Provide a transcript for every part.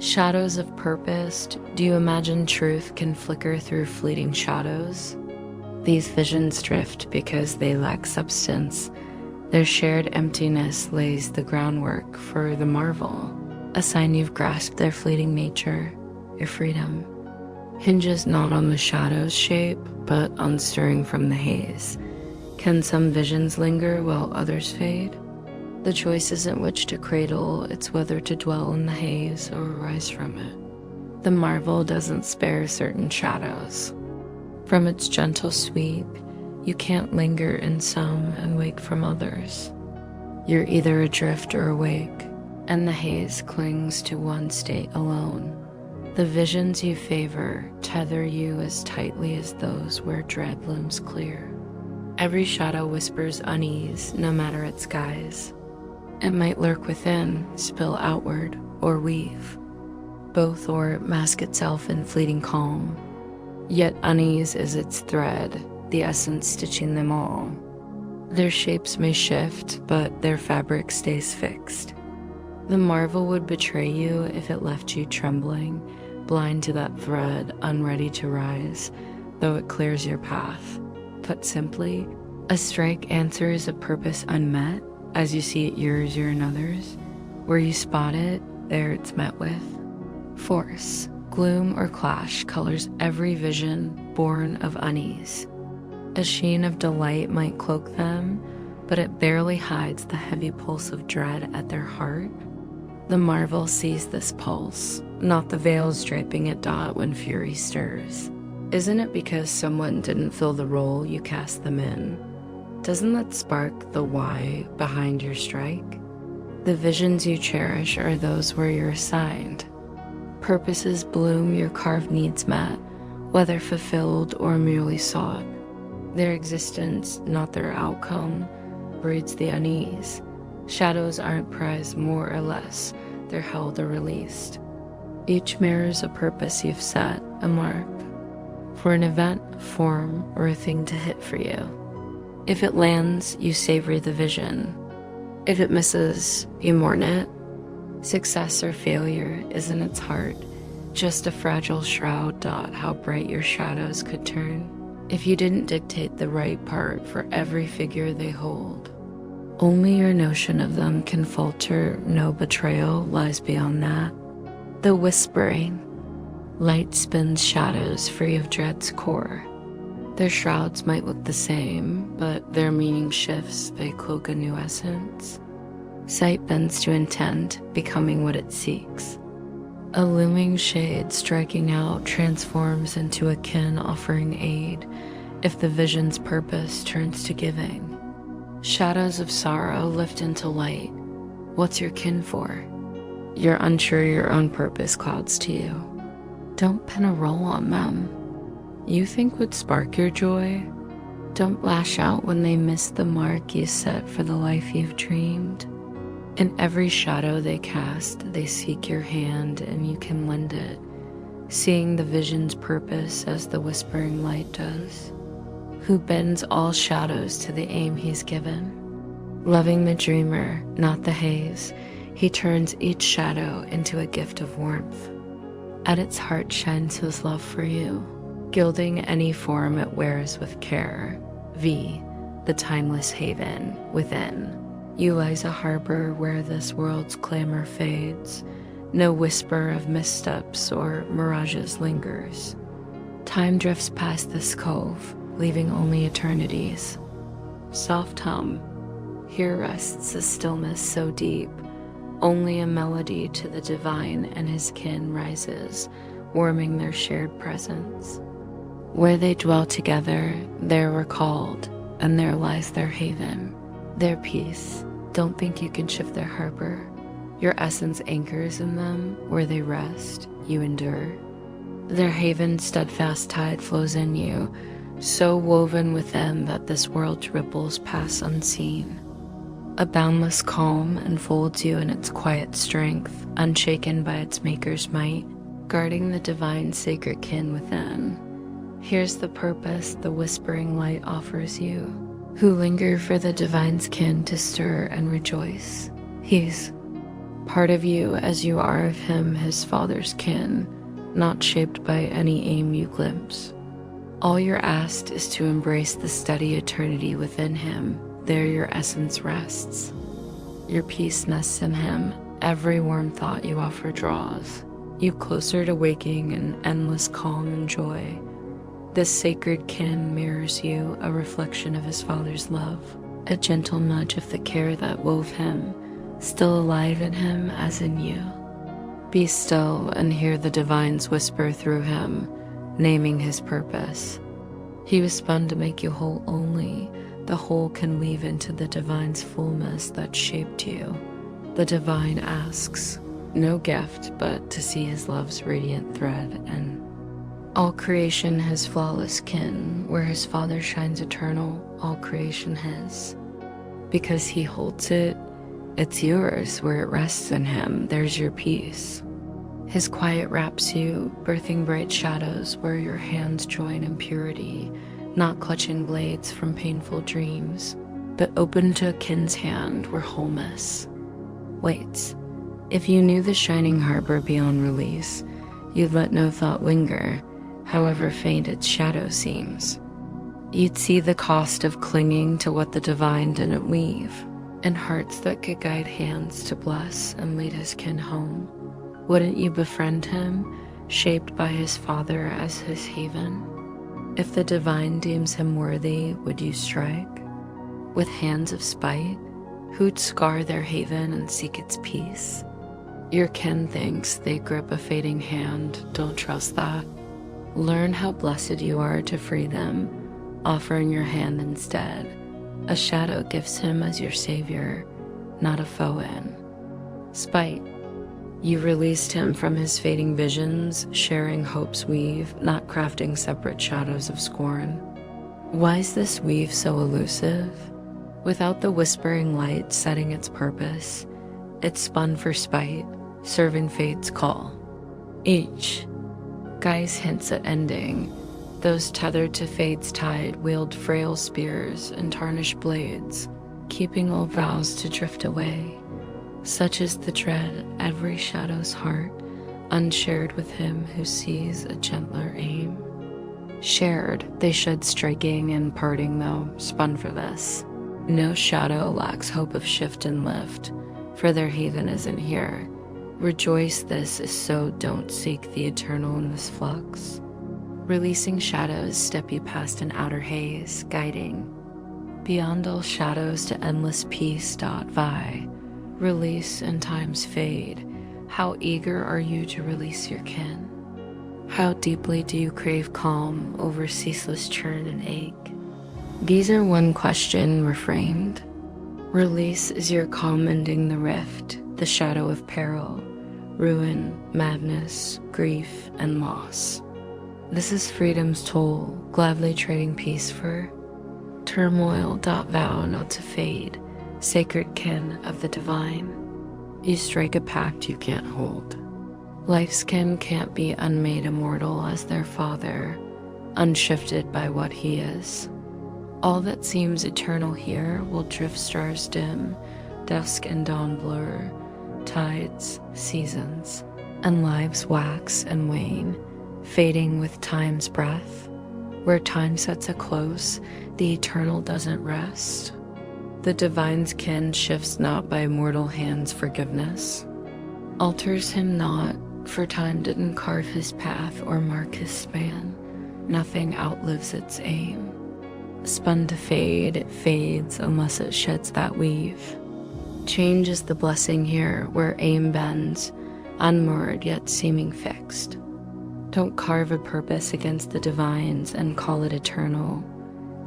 Shadows of purpose. Do you imagine truth can flicker through fleeting shadows? These visions drift because they lack substance. Their shared emptiness lays the groundwork for the marvel, a sign you've grasped their fleeting nature. Your freedom hinges not on the shadow's shape, but on stirring from the haze. Can some visions linger while others fade? The choice isn't which to cradle, it's whether to dwell in the haze or rise from it. The marvel doesn't spare certain shadows. From its gentle sweep, you can't linger in some and wake from others. You're either adrift or awake, and the haze clings to one state alone. The visions you favor tether you as tightly as those where dread looms clear. Every shadow whispers unease, no matter its guise. It might lurk within, spill outward, or weave. Both or mask itself in fleeting calm. Yet unease is its thread, the essence stitching them all. Their shapes may shift, but their fabric stays fixed. The marvel would betray you if it left you trembling, blind to that thread, unready to rise, though it clears your path. Put simply, a strike answers a purpose unmet, as you see it yours or another's. Where you spot it, there it's met with. Force, gloom, or clash colors every vision born of unease. A sheen of delight might cloak them, but it barely hides the heavy pulse of dread at their heart. The marvel sees this pulse, not the veils draping it dot when fury stirs. Isn't it because someone didn't fill the role you cast them in? Doesn't that spark the why behind your strike? The visions you cherish are those where you're assigned. Purposes bloom your carved needs met, whether fulfilled or merely sought. Their existence, not their outcome, breeds the unease. Shadows aren't prized more or less, they're held or released. Each mirrors a purpose you've set, a mark, for an event, a form, or a thing to hit for you. If it lands, you savor the vision. If it misses, you mourn it. Success or failure is in its heart, just a fragile shroud dot how bright your shadows could turn if you didn't dictate the right part for every figure they hold. Only your notion of them can falter, no betrayal lies beyond that. The whispering, light spins shadows free of dread's core. Their shrouds might look the same, but their meaning shifts, they cloak a new essence. Sight bends to intent, becoming what it seeks. A looming shade striking out transforms into a kin offering aid, if the vision's purpose turns to giving. Shadows of sorrow lift into light. What's your kin for? You're unsure your own purpose clouds to you. Don't pin a role on them. You think would spark your joy? Don't lash out when they miss the mark you set for the life you've dreamed. In every shadow they cast, they seek your hand and you can lend it, seeing the vision's purpose as the whispering light does, who bends all shadows to the aim he's given. Loving the dreamer, not the haze, he turns each shadow into a gift of warmth. At its heart shines his love for you, gilding any form it wears with care. The timeless haven within. You lies a harbor where this world's clamor fades. No whisper of missteps or mirages lingers. Time drifts past this cove, leaving only eternities. Soft hum, here rests a stillness so deep. Only a melody to the divine and his kin rises, warming their shared presence. Where they dwell together, there we're called, and there lies their haven, their peace. Don't think you can shift their harbor. Your essence anchors in them. Where they rest, you endure. Their haven's steadfast tide flows in you, so woven within that this world's ripples pass unseen. A boundless calm enfolds you in its quiet strength, unshaken by its maker's might, guarding the divine sacred kin within. Here's the purpose the whispering light offers you, who linger for the divine's kin to stir and rejoice. He's Part of you as you are of him, his father's kin, not shaped by any aim you glimpse. All you're asked is to embrace the steady eternity within him. There your essence rests. Your peace nests in him. Every warm thought you offer draws you closer to waking in endless calm and joy. This sacred kin mirrors you, a reflection of his father's love, a gentle nudge of the care that wove him, still alive in him as in you. Be still and hear the divine's whisper through him, naming his purpose. He was spun to make you whole only. The whole can weave into the divine's fullness that shaped you. The divine asks, no gift but to see his love's radiant thread, and all creation his flawless kin. Where his father shines eternal, all creation his. Because he holds it, it's yours. Where it rests in him, there's your peace. His quiet wraps you, birthing bright shadows where your hands join in purity, not clutching blades from painful dreams, but open to a kin's hand where wholeness waits. If you knew the shining harbor beyond release, you'd let no thought linger, however faint its shadow seems. You'd see the cost of clinging to what the divine didn't weave, and hearts that could guide hands to bless and lead his kin home. Wouldn't you befriend him, shaped by his father as his haven? If the divine deems him worthy, would you strike? With hands of spite, who'd scar their haven and seek its peace? Your kin thinks they grip a fading hand. Don't trust that. Learn how blessed you are to free them, offering your hand instead. A shadow gives him as your savior, not a foe in spite. You released him from his fading visions, sharing hope's weave, not crafting separate shadows of scorn. Why is this weave so elusive? Without the whispering light setting its purpose, it's spun for spite, serving fate's call. Each guise hints at ending. Those tethered to fate's tide wield frail spears and tarnished blades, keeping all vows to drift away. Such is the dread, every shadow's heart, unshared with him who sees a gentler aim. Shared, they shed striking and parting though, spun for this. No shadow lacks hope of shift and lift, for their haven isn't here. Rejoice this is so, don't seek the eternal in this flux. Releasing shadows step you past an outer haze, guiding beyond all shadows to endless peace. Vi. Release and times fade. How eager are you to release your kin? How deeply do you crave calm over ceaseless churn and ache? These are one question reframed. Release is your calm ending the rift, the shadow of peril, ruin, madness, grief, and loss. This is freedom's toll, gladly trading peace for turmoil. Vow not to fade, sacred kin of the divine. You strike a pact you can't hold. Life's kin can't be unmade immortal as their father, unshifted by what he is. All that seems eternal here will drift stars dim, dusk and dawn blur, tides, seasons, and lives wax and wane, fading with time's breath. Where time sets a close, the eternal doesn't rest. The divine's kin shifts not by mortal hands' forgiveness, alters him not, for time didn't carve his path or mark his span. Nothing outlives its aim. Spun to fade, it fades unless it sheds that weave. Change is the blessing here, where aim bends, unmoored yet seeming fixed. Don't carve a purpose against the divines and call it eternal.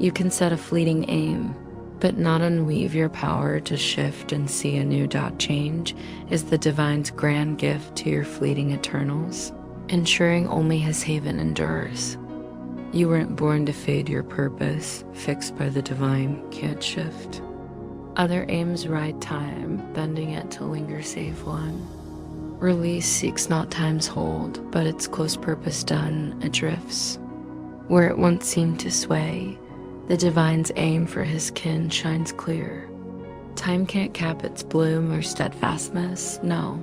You can set a fleeting aim, but not unweave your power to shift and see a new change is the divine's grand gift to your fleeting eternals, ensuring only his haven endures. You weren't born to fade your purpose, fixed by the divine, can't shift. Other aims ride time, bending it to linger save one. Release seeks not time's hold, but its close purpose done, it drifts. Where it once seemed to sway, the divine's aim for his kin shines clear. Time can't cap its bloom or steadfastness, no.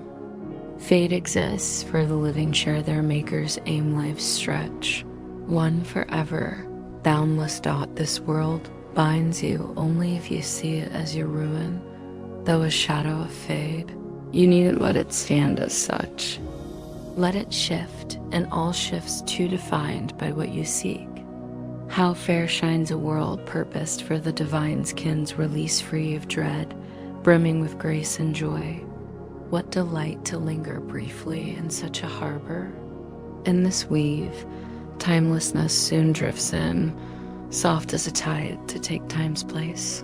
Fate exists for the living share their maker's aim life's stretch. One forever, boundless dot this world binds you only if you see it as your ruin, though a shadow of fade. You needn't let it stand as such. Let it shift, and all shifts too defined by what you seek. How fair shines a world purposed for the divine's kin's release free of dread, brimming with grace and joy. What delight to linger briefly in such a harbor. In this weave, timelessness soon drifts in, soft as a tide to take time's place.